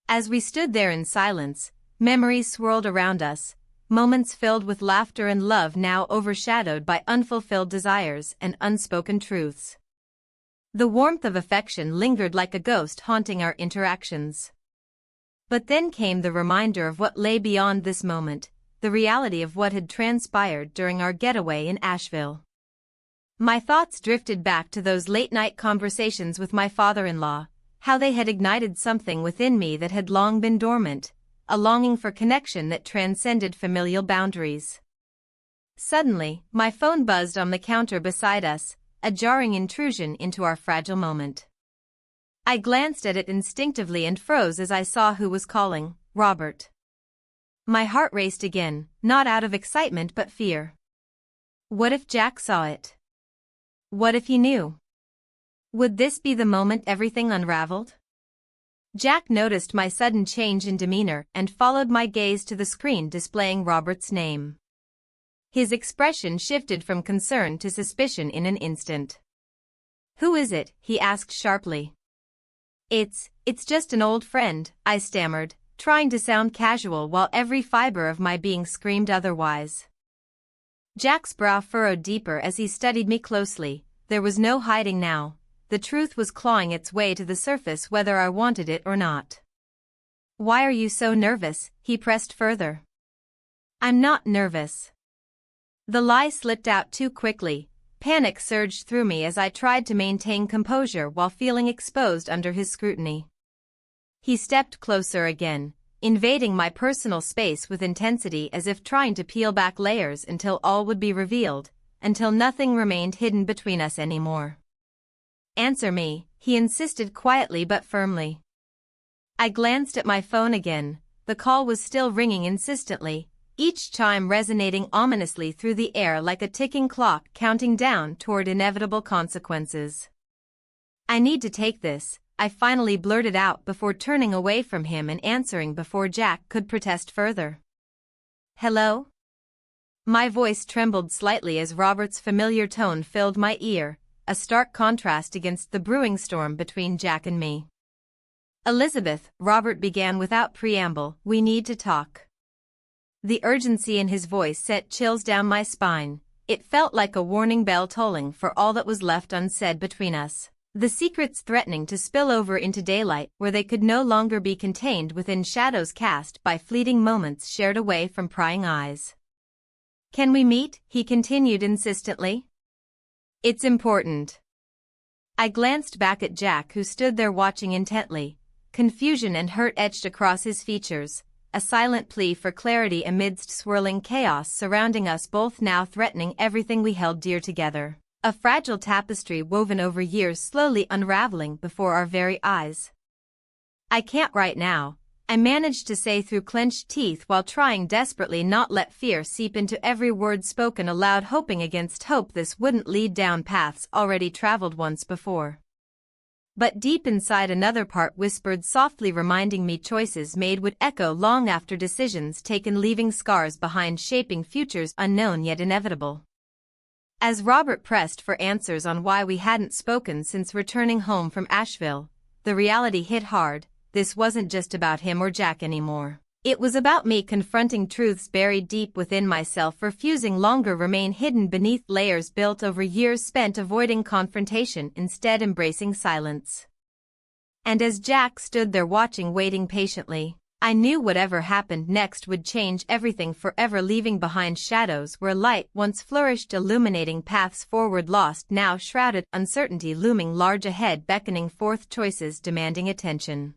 As we stood there in silence, memories swirled around us, moments filled with laughter and love now overshadowed by unfulfilled desires and unspoken truths. The warmth of affection lingered like a ghost haunting our interactions. But then came the reminder of what lay beyond this moment, the reality of what had transpired during our getaway in Asheville. My thoughts drifted back to those late-night conversations with my father-in-law, how they had ignited something within me that had long been dormant, a longing for connection that transcended familial boundaries. Suddenly, my phone buzzed on the counter beside us, a jarring intrusion into our fragile moment. I glanced at it instinctively and froze as I saw who was calling, Robert. My heart raced again, not out of excitement but fear. What if Jack saw it? What if he knew? Would this be the moment everything unraveled? Jack noticed my sudden change in demeanor and followed my gaze to the screen displaying Robert's name. His expression shifted from concern to suspicion in an instant. "Who is it?" he asked sharply. It's just an old friend," I stammered, trying to sound casual while every fiber of my being screamed otherwise. Jack's brow furrowed deeper as he studied me closely. There was no hiding now. The truth was clawing its way to the surface whether I wanted it or not. "Why are you so nervous?" he pressed further. "I'm not nervous." The lie slipped out too quickly. Panic surged through me as I tried to maintain composure while feeling exposed under his scrutiny. He stepped closer again, invading my personal space with intensity as if trying to peel back layers until all would be revealed, until nothing remained hidden between us anymore. "Answer me," he insisted quietly but firmly. I glanced at my phone again. The call was still ringing insistently, each chime resonating ominously through the air like a ticking clock counting down toward inevitable consequences. "I need to take this," I finally blurted out before turning away from him and answering before Jack could protest further. "Hello?" My voice trembled slightly as Robert's familiar tone filled my ear, a stark contrast against the brewing storm between Jack and me. "Elizabeth," Robert began without preamble, "we need to talk." The urgency in his voice sent chills down my spine. It felt like a warning bell tolling for all that was left unsaid between us. The secrets threatening to spill over into daylight where they could no longer be contained within shadows cast by fleeting moments shared away from prying eyes. "Can we meet?" he continued insistently. "It's important." I glanced back at Jack, who stood there watching intently, confusion and hurt etched across his features, a silent plea for clarity amidst swirling chaos surrounding us both, now threatening everything we held dear together. A fragile tapestry woven over years slowly unraveling before our very eyes. "I can't right now," I managed to say through clenched teeth while trying desperately not let fear seep into every word spoken aloud, hoping against hope this wouldn't lead down paths already traveled once before. But deep inside another part whispered softly, reminding me choices made would echo long after decisions taken, leaving scars behind, shaping futures unknown yet inevitable. As Robert pressed for answers on why we hadn't spoken since returning home from Asheville, the reality hit hard. This wasn't just about him or Jack anymore. It was about me confronting truths buried deep within myself, refusing longer remain hidden beneath layers built over years spent avoiding confrontation, instead embracing silence. And as Jack stood there watching, waiting patiently, I knew whatever happened next would change everything forever, leaving behind shadows where light once flourished, illuminating paths forward lost, now shrouded, uncertainty looming large ahead, beckoning forth choices demanding attention.